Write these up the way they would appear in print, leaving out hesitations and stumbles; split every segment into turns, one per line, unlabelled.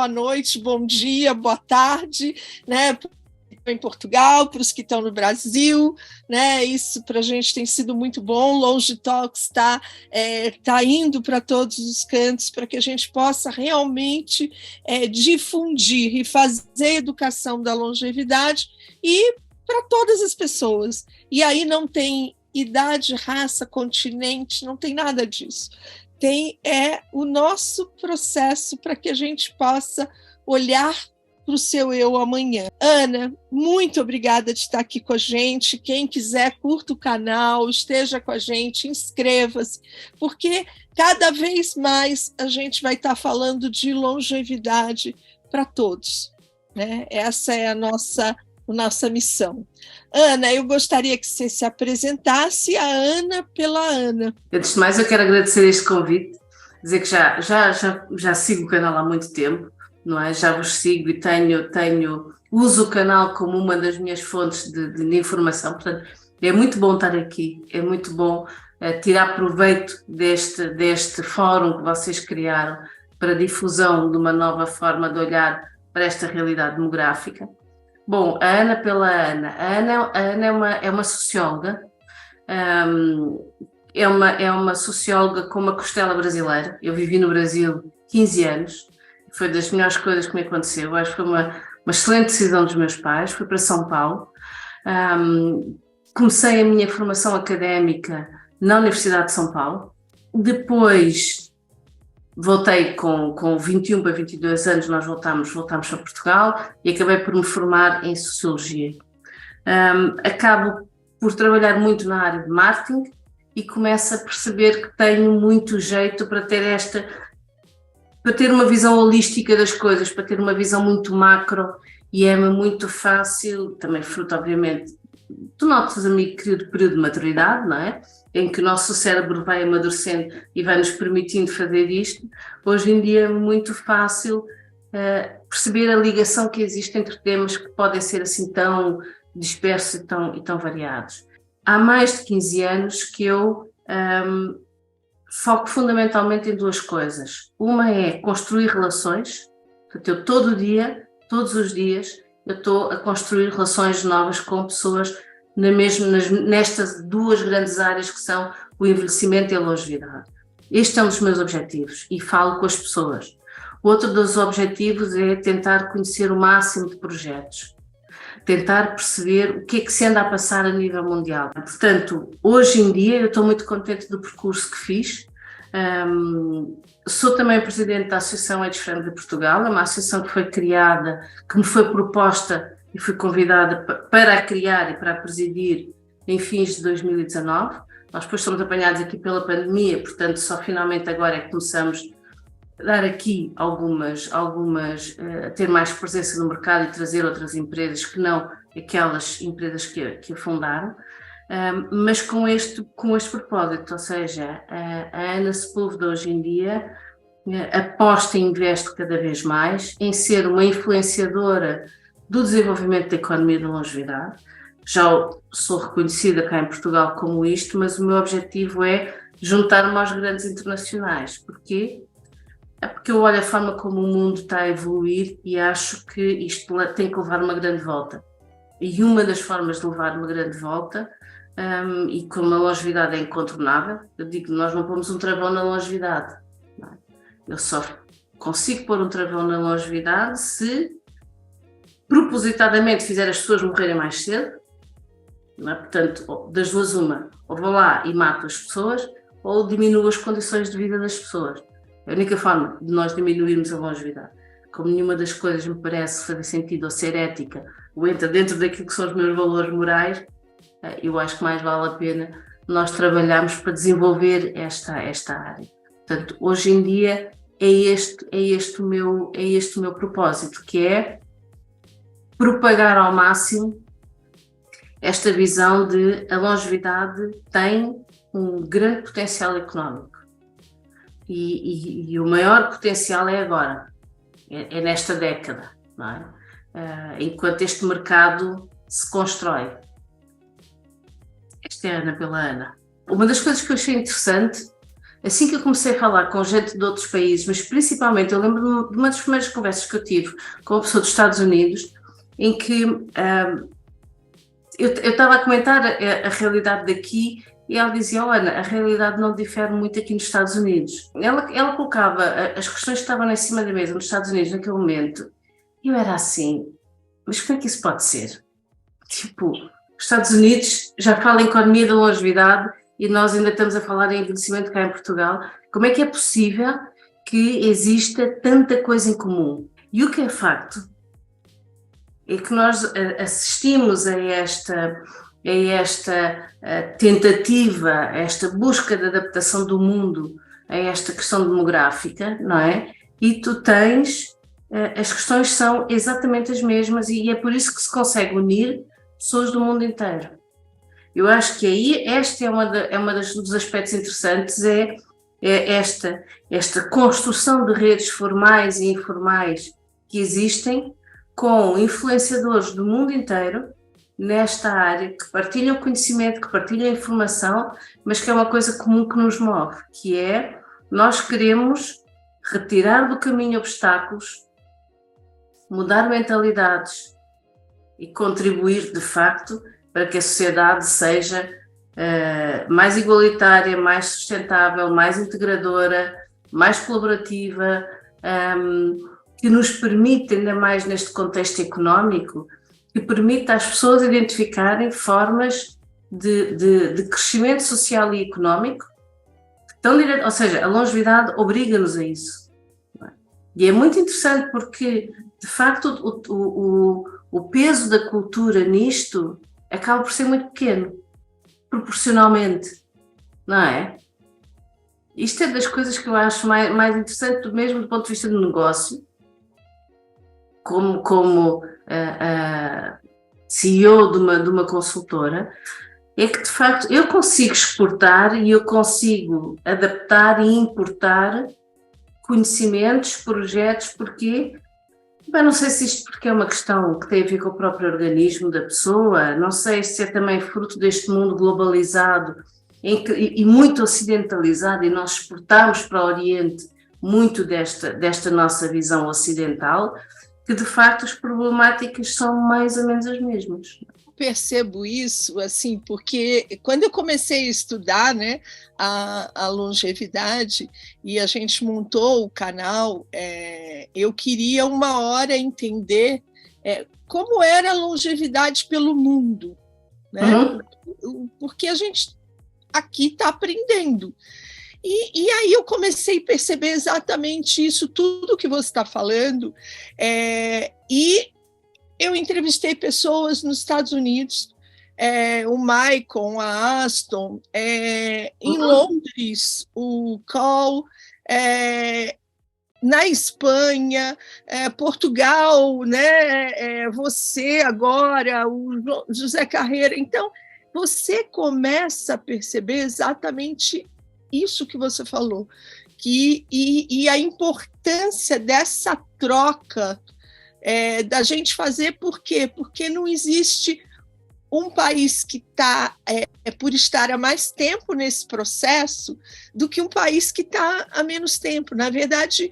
boa noite, bom dia, boa tarde, né? Em Portugal, para os que estão no Brasil, né? Isso para a gente tem sido muito bom. Longe Talks tá indo para todos os cantos para que a gente possa realmente difundir e fazer educação da longevidade e para todas as pessoas. E aí não tem idade, raça, continente, não tem nada disso. Tem o nosso processo para que a gente possa olhar para o seu eu amanhã. Ana, muito obrigada de estar aqui com a gente. Quem quiser, curta o canal, esteja com a gente, inscreva-se, porque cada vez mais a gente vai estar falando de longevidade para todos, né? Essa é a nossa missão. Ana, eu gostaria que você se apresentasse, a Ana pela Ana.
Antes de mais, eu quero agradecer este convite, dizer que já sigo o canal há muito tempo, não é? Já vos sigo e uso o canal como uma das minhas fontes de informação, portanto, é muito bom estar aqui, é muito bom tirar proveito deste fórum que vocês criaram para a difusão de uma nova forma de olhar para esta realidade demográfica. Bom, a Ana pela Ana. A Ana é uma socióloga, é uma socióloga com uma costela brasileira. Eu vivi no Brasil 15 anos, foi das melhores coisas que me aconteceu. Acho que foi uma excelente decisão dos meus pais. Fui para São Paulo, comecei a minha formação académica na Universidade de São Paulo, depois voltei com 21 para 22 anos, nós voltámos para Portugal e acabei por me formar em Sociologia. Acabo por trabalhar muito na área de marketing e começo a perceber que tenho muito jeito para ter uma visão holística das coisas, para ter uma visão muito macro, e é-me muito fácil, também fruto, obviamente, do nosso período de maturidade, não é? Em que o nosso cérebro vai amadurecendo e vai nos permitindo fazer isto. Hoje em dia é muito fácil perceber a ligação que existe entre temas que podem ser assim tão dispersos e tão variados. Há mais de 15 anos que eu foco fundamentalmente em duas coisas. Uma é construir relações, portanto eu todos os dias, eu estou a construir relações novas com pessoas nestas duas grandes áreas que são o envelhecimento e a longevidade. Este é um dos meus objetivos e falo com as pessoas. Outro dos objetivos é tentar conhecer o máximo de projetos, tentar perceber o que é que se anda a passar a nível mundial. Portanto, hoje em dia eu estou muito contente do percurso que fiz. Sou também presidente da Associação AIDS Friendly de Portugal, é uma associação que foi criada, que me foi proposta e fui convidada para a criar e para a presidir em fins de 2019. Nós depois fomos apanhados aqui pela pandemia, portanto só finalmente agora é que começamos a dar aqui a ter mais presença no mercado e trazer outras empresas que não aquelas empresas que a fundaram, mas com este propósito, ou seja, a Ana Sepúlveda hoje em dia aposta e investe cada vez mais em ser uma influenciadora do desenvolvimento da economia da longevidade. Já sou reconhecida cá em Portugal como isto, mas o meu objetivo é juntar-me aos grandes internacionais. Porquê? É porque eu olho a forma como o mundo está a evoluir e acho que isto tem que levar uma grande volta. E uma das formas de levar uma grande volta, e como a longevidade é incontornável, eu digo que nós não pomos um travão na longevidade. Não é? Eu só consigo pôr um travão na longevidade se propositadamente fizer as pessoas morrerem mais cedo, não é? Portanto, das duas uma, ou vou lá e mato as pessoas, ou diminuo as condições de vida das pessoas. É a única forma de nós diminuirmos a longevidade. Como nenhuma das coisas me parece fazer sentido ou ser ética, ou entra dentro daquilo que são os meus valores morais, eu acho que mais vale a pena nós trabalharmos para desenvolver esta área. Portanto, hoje em dia é este o meu propósito, que é propagar ao máximo esta visão de a longevidade tem um grande potencial económico e o maior potencial é agora, é nesta década, não é? Enquanto este mercado se constrói. Esta é a Ana pela Ana. Uma das coisas que eu achei interessante assim que eu comecei a falar com gente de outros países, mas principalmente eu lembro de uma das primeiras conversas que eu tive com uma pessoa dos Estados Unidos, em que eu estava a comentar a realidade daqui e ela dizia, oh, Ana, a realidade não difere muito aqui nos Estados Unidos. Ela colocava as questões que estavam em cima da mesa nos Estados Unidos naquele momento e eu era assim, mas como é que isso pode ser? Tipo, os Estados Unidos já falam em economia da longevidade e nós ainda estamos a falar em envelhecimento cá em Portugal. Como é que é possível que exista tanta coisa em comum? E o que é facto é que nós assistimos a esta tentativa, a esta busca de adaptação do mundo a esta questão demográfica, não é? E tu tens, as questões são exatamente as mesmas e é por isso que se consegue unir pessoas do mundo inteiro. Eu acho que aí este dos aspectos interessantes, é esta construção de redes formais e informais que existem com influenciadores do mundo inteiro nesta área, que partilham conhecimento, que partilham informação, mas que é uma coisa comum que nos move, que é nós queremos retirar do caminho obstáculos, mudar mentalidades e contribuir de facto para que a sociedade seja mais igualitária, mais sustentável, mais integradora, mais colaborativa, que nos permite, ainda mais neste contexto económico, que permita às pessoas identificarem formas de crescimento social e económico, ou seja, a longevidade obriga-nos a isso. E é muito interessante porque, de facto, o peso da cultura nisto acaba por ser muito pequeno, proporcionalmente, não é? Isto é das coisas que eu acho mais interessante, mesmo do ponto de vista do negócio, como CEO de uma consultora, é que de facto eu consigo exportar e eu consigo adaptar e importar conhecimentos, projetos, porque não sei se isto porque é uma questão que tem a ver com o próprio organismo da pessoa, não sei se é também fruto deste mundo globalizado e muito ocidentalizado, e nós exportamos para o Oriente muito desta nossa visão ocidental, que de facto as problemáticas são mais ou menos as mesmas.
Percebo isso, assim, porque quando eu comecei a estudar, né, a longevidade e a gente montou o canal, eu queria uma hora entender como era a longevidade pelo mundo, né? Porque a gente aqui está aprendendo. E aí eu comecei a perceber exatamente isso, tudo que você está falando, e eu entrevistei pessoas nos Estados Unidos, o Michael, a Aston, em Londres, o Carl, na Espanha, Portugal, né? Você agora, o José Carreira. Então, você começa a perceber exatamente isso que você falou, e a importância dessa troca, da gente fazer. Por quê? Porque não existe um país que está por estar há mais tempo nesse processo do que um país que está há menos tempo. Na verdade,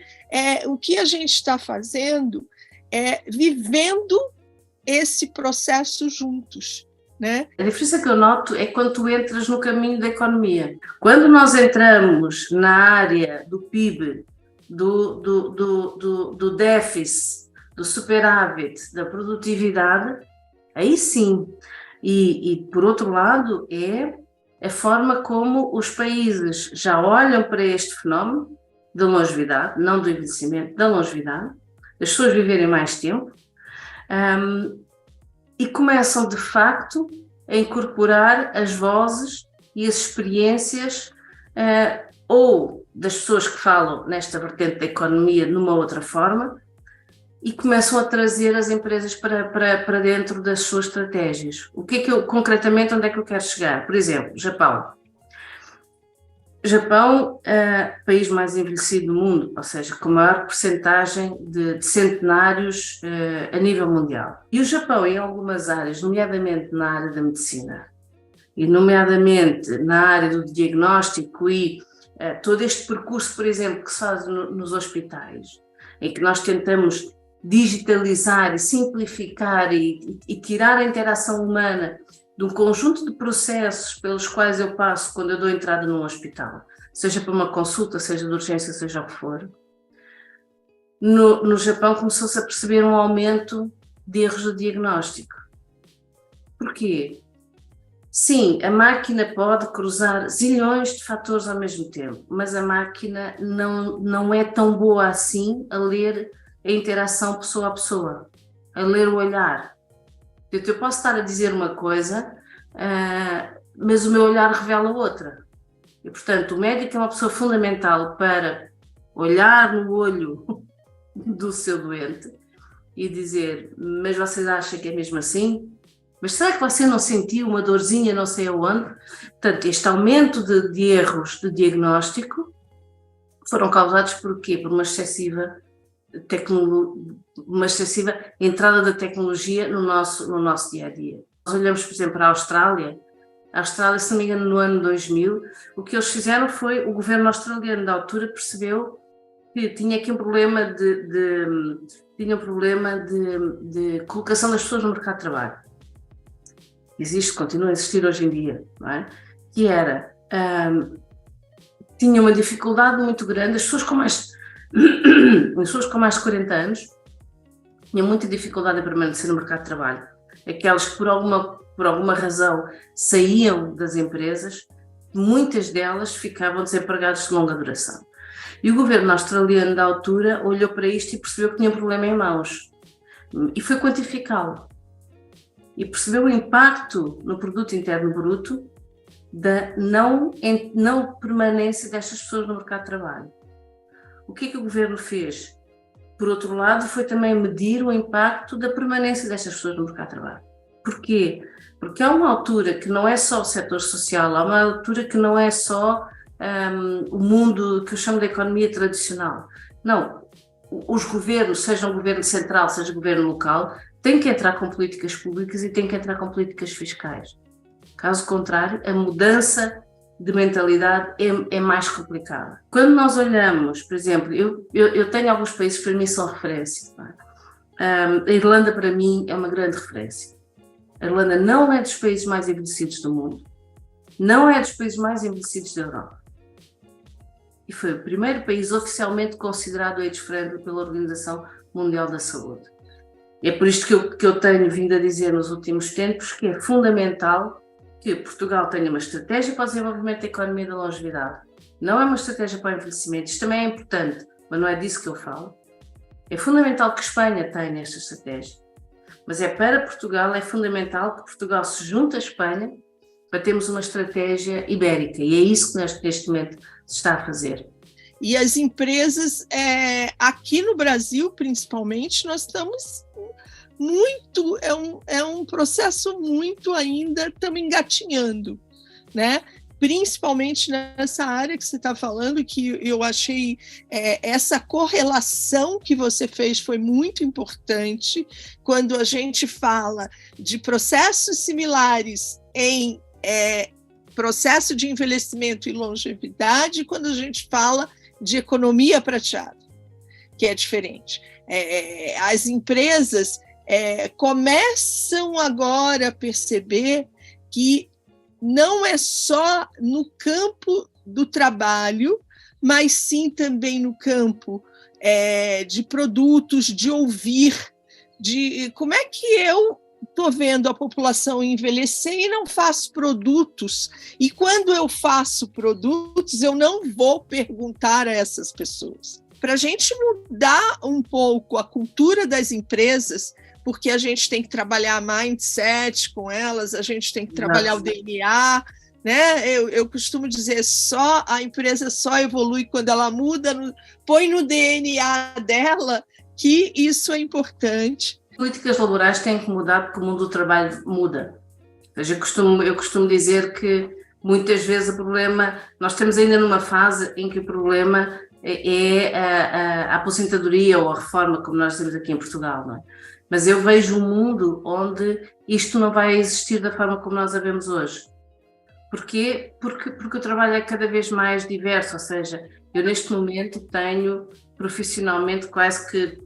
o que a gente está fazendo é vivendo esse processo juntos, né?
A diferença que eu noto é quando tu entras no caminho da economia. Quando nós entramos na área do PIB, do déficit, do superávit, da produtividade, aí sim. E por outro lado, é a forma como os países já olham para este fenómeno da longevidade, não do envelhecimento, da longevidade, das pessoas viverem mais tempo, e começam de facto a incorporar as vozes e as experiências ou das pessoas que falam nesta vertente da economia numa outra forma, e começam a trazer as empresas para dentro das suas estratégias. O que é que eu, concretamente, onde é que eu quero chegar? Por exemplo, Japão. Japão, país mais envelhecido do mundo, ou seja, com maior percentagem de centenários a nível mundial. E o Japão, em algumas áreas, nomeadamente na área da medicina, e nomeadamente na área do diagnóstico e todo este percurso, por exemplo, que se faz nos hospitais, em que nós tentamos digitalizar e simplificar e tirar a interação humana de um conjunto de processos pelos quais eu passo quando eu dou entrada num hospital, seja para uma consulta, seja de urgência, seja o que for. No Japão começou-se a perceber um aumento de erros de diagnóstico. Porquê? Sim, a máquina pode cruzar zilhões de fatores ao mesmo tempo, mas a máquina não é tão boa assim a ler a interação pessoa a pessoa, a ler o olhar. Eu posso estar a dizer uma coisa, mas o meu olhar revela outra. E, portanto, o médico é uma pessoa fundamental para olhar no olho do seu doente e dizer, mas vocês acham que é mesmo assim? Mas será que você não sentiu uma dorzinha não sei aonde? Portanto, este aumento de erros de diagnóstico foram causados por quê? Por uma excessiva entrada da tecnologia no nosso dia-a-dia. Nós olhamos, por exemplo, para a Austrália, se não me engano, no ano 2000, o que eles fizeram foi, o governo australiano da altura percebeu que tinha aqui um problema de colocação das pessoas no mercado de trabalho. Continua a existir hoje em dia, não é? Que era, tinha uma dificuldade muito grande, as pessoas com mais de 40 anos tinham muita dificuldade em permanecer no mercado de trabalho. Aquelas que por alguma razão saíam das empresas, muitas delas ficavam desempregadas de longa duração. E o governo australiano da altura olhou para isto e percebeu que tinha um problema em mãos e foi quantificá-lo. E percebeu o impacto no produto interno bruto da não permanência destas pessoas no mercado de trabalho. O que o governo fez? Por outro lado, foi também medir o impacto da permanência destas pessoas no mercado de trabalho. Porquê? Porque há uma altura que não é só o setor social, há uma altura que não é só o mundo que eu chamo de economia tradicional. Não, os governos, seja um governo central, seja um governo local, têm que entrar com políticas públicas e têm que entrar com políticas fiscais. Caso contrário, a mudança de mentalidade é mais complicada. Quando nós olhamos, por exemplo, eu tenho alguns países que para mim são referência. A Irlanda para mim é uma grande referência. A Irlanda não é dos países mais envelhecidos do mundo, não é dos países mais envelhecidos da Europa. E foi o primeiro país oficialmente considerado age-friendly pela Organização Mundial da Saúde. É por isto que eu tenho vindo a dizer nos últimos tempos que é fundamental que Portugal tenha uma estratégia para o desenvolvimento da economia da longevidade. Não é uma estratégia para o envelhecimento, isto também é importante, mas não é disso que eu falo. É fundamental que a Espanha tenha esta estratégia, mas para Portugal é fundamental que Portugal se junte à Espanha para termos uma estratégia ibérica, e é isso que neste momento se está a fazer.
E as empresas, aqui no Brasil, principalmente, nós estamos muito, é um processo muito ainda, estamos engatinhando, né? Principalmente nessa área que você está falando, que eu achei essa correlação que você fez foi muito importante, quando a gente fala de processos similares em processo de envelhecimento e longevidade, quando a gente fala de economia prateada, que é diferente. As empresas começam agora a perceber que não é só no campo do trabalho, mas sim também no campo de produtos, de ouvir, de como é que eu estou vendo a população envelhecer e não faço produtos. E quando eu faço produtos, eu não vou perguntar a essas pessoas. Para a gente mudar um pouco a cultura das empresas, porque a gente tem que trabalhar mindset com elas, a gente tem que trabalhar o DNA, né? Eu costumo dizer, a empresa só evolui quando ela muda, põe no DNA dela que isso é importante.
Políticas laborais têm que mudar porque o mundo do trabalho muda. Eu costumo dizer que muitas vezes o problema, nós estamos ainda numa fase em que o problema é a aposentadoria ou a reforma, como nós temos aqui em Portugal, não é? Mas eu vejo um mundo onde isto não vai existir da forma como nós a vemos hoje. Porquê? Porque o trabalho é cada vez mais diverso, ou seja, eu neste momento tenho profissionalmente quase que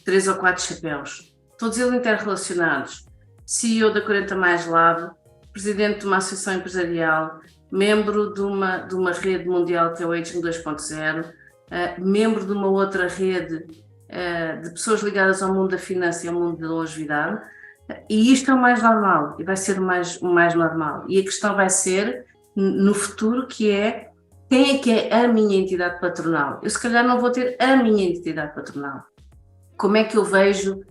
3 ou 4 chapéus, todos eles interrelacionados. CEO da 40 Mais Lab, presidente de uma associação empresarial, membro de uma rede mundial que é o Aging 2.0, membro de uma outra rede de pessoas ligadas ao mundo da finança e ao mundo da longevidade, e isto é o mais normal, e vai ser o mais normal. E a questão vai ser, no futuro, que é quem é que é a minha entidade patronal? Eu se calhar não vou ter a minha entidade patronal. Como é que eu vejo,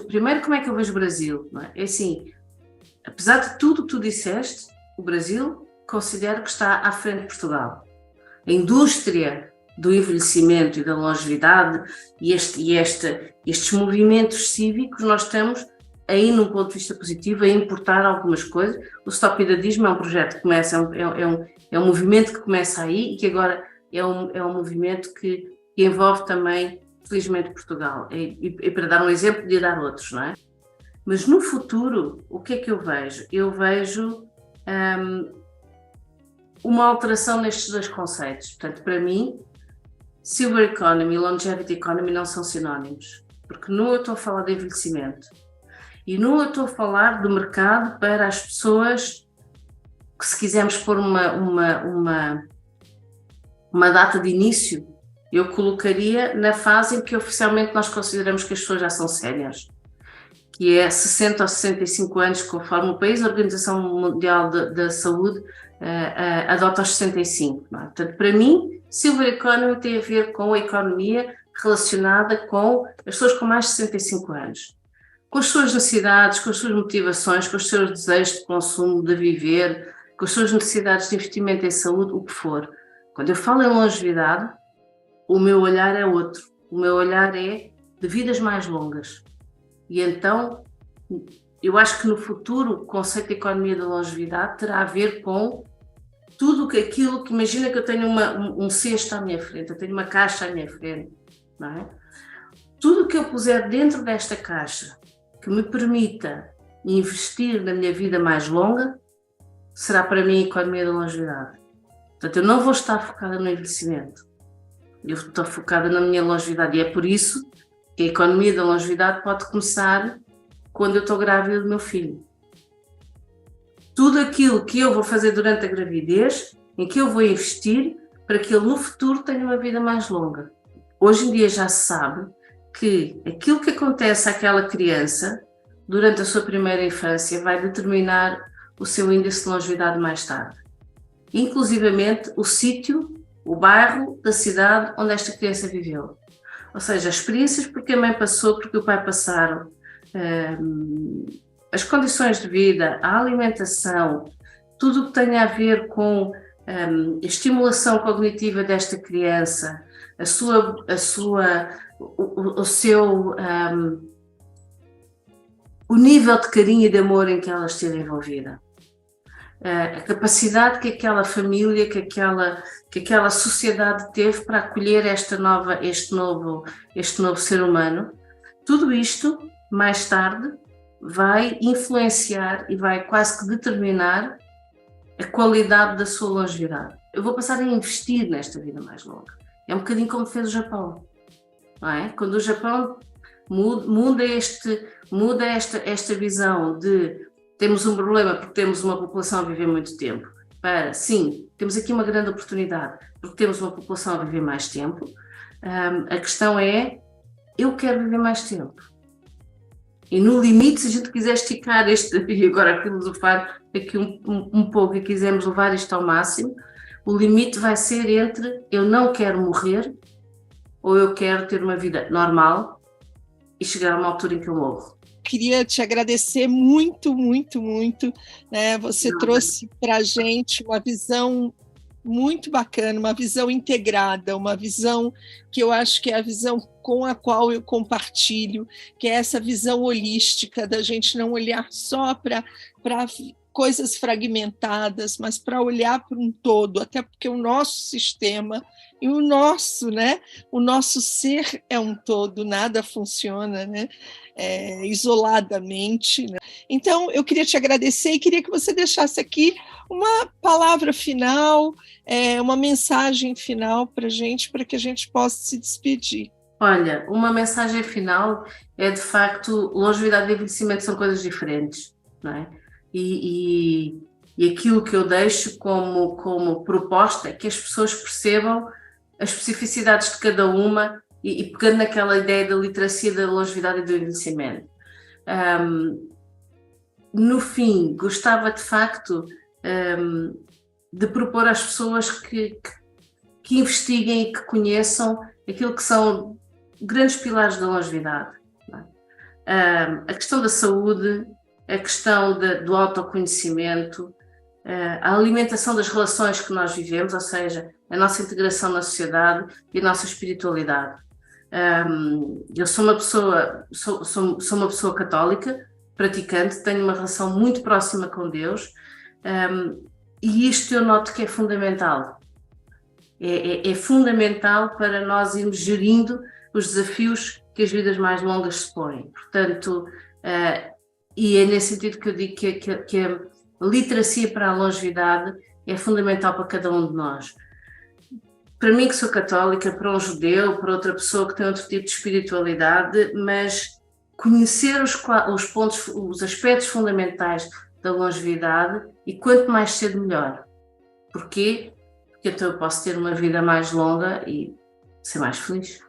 primeiro como é que eu vejo o Brasil? Não é? É assim, apesar de tudo o que tu disseste, o Brasil considero que está à frente de Portugal. A indústria do envelhecimento e da longevidade e estes movimentos cívicos, nós estamos aí, num ponto de vista positivo, a importar algumas coisas. O Stop Idadismo é um projeto que começa, é um movimento que começa aí e que agora é um movimento que envolve também, felizmente, Portugal. E para dar um exemplo, podia dar outros, não é? Mas no futuro, o que é que eu vejo? Eu vejo uma alteração nestes dois conceitos. Portanto, para mim, Silver Economy e Longevity Economy não são sinónimos, porque não eu estou a falar de envelhecimento e não eu estou a falar do mercado para as pessoas que, se quisermos pôr uma data de início, eu colocaria na fase em que oficialmente nós consideramos que as pessoas já são séniores, que é 60 ou 65 anos, conforme o país, a Organização Mundial da Saúde adota aos 65. Não é? Portanto, para mim, Silver Economy tem a ver com a economia relacionada com as pessoas com mais de 65 anos, com as suas necessidades, com as suas motivações, com os seus desejos de consumo, de viver, com as suas necessidades de investimento em saúde, o que for. Quando eu falo em longevidade, o meu olhar é outro. O meu olhar é de vidas mais longas. E então, eu acho que no futuro o conceito de economia da longevidade terá a ver com tudo aquilo que, imagina que eu tenho um cesto à minha frente, eu tenho uma caixa à minha frente, não é? Tudo o que eu puser dentro desta caixa que me permita investir na minha vida mais longa, será para mim a economia da longevidade. Portanto, eu não vou estar focada no envelhecimento, eu estou focada na minha longevidade e é por isso que a economia da longevidade pode começar quando eu estou grávida do meu filho. Tudo aquilo que eu vou fazer durante a gravidez, em que eu vou investir para que ele no futuro tenha uma vida mais longa. Hoje em dia já se sabe que aquilo que acontece àquela criança durante a sua primeira infância vai determinar o seu índice de longevidade mais tarde. Inclusivamente o sítio, o bairro da cidade onde esta criança viveu. Ou seja, as experiências porque a mãe passou, porque o pai passaram, as condições de vida, a alimentação, tudo o que tenha a ver com a estimulação cognitiva desta criança, o nível de carinho e de amor em que ela esteve envolvida, a capacidade que aquela família, que aquela sociedade teve para acolher este novo ser humano, tudo isto, mais tarde, vai influenciar e vai quase que determinar a qualidade da sua longevidade. Eu vou passar a investir nesta vida mais longa. É um bocadinho como fez o Japão, não é? Quando o Japão muda esta visão de temos um problema porque temos uma população a viver muito tempo, para, sim, temos aqui uma grande oportunidade porque temos uma população a viver mais tempo, a questão é, eu quero viver mais tempo. E no limite, se a gente quiser esticar e agora filosofar aqui um pouco e quisermos levar isto ao máximo, o limite vai ser entre eu não quero morrer ou eu quero ter uma vida normal e chegar a uma altura em que eu morro.
Queria te agradecer muito, muito, muito, né? Você trouxe para a gente uma visão muito bacana, uma visão integrada, uma visão que eu acho que é a visão com a qual eu compartilho, que é essa visão holística da gente não olhar só para coisas fragmentadas, mas para olhar para um todo, até porque o nosso sistema e o nosso ser é um todo, nada funciona, né? Isoladamente, né? Então, eu queria te agradecer e queria que você deixasse aqui uma palavra final, uma mensagem final para a gente, para que a gente possa se despedir.
Olha, uma mensagem final é, de facto, longevidade e envelhecimento são coisas diferentes, não é? E aquilo que eu deixo como proposta é que as pessoas percebam as especificidades de cada uma e pegando naquela ideia da literacia da longevidade e do envelhecimento. No fim, gostava de facto de propor às pessoas que investiguem e que conheçam aquilo que são grandes pilares da longevidade. A questão da saúde, a questão do autoconhecimento, a alimentação das relações que nós vivemos, ou seja, a nossa integração na sociedade e a nossa espiritualidade. Eu sou uma pessoa católica, praticante, tenho uma relação muito próxima com Deus, e isto eu noto que é fundamental. É fundamental para nós irmos gerindo os desafios que as vidas mais longas se põem. Portanto, e é nesse sentido que eu digo que a literacia para a longevidade é fundamental para cada um de nós. Para mim, que sou católica, para um judeu, para outra pessoa que tem outro tipo de espiritualidade, mas conhecer os pontos, os aspectos fundamentais da longevidade, e quanto mais cedo melhor. Porquê? Porque então eu posso ter uma vida mais longa e ser mais feliz.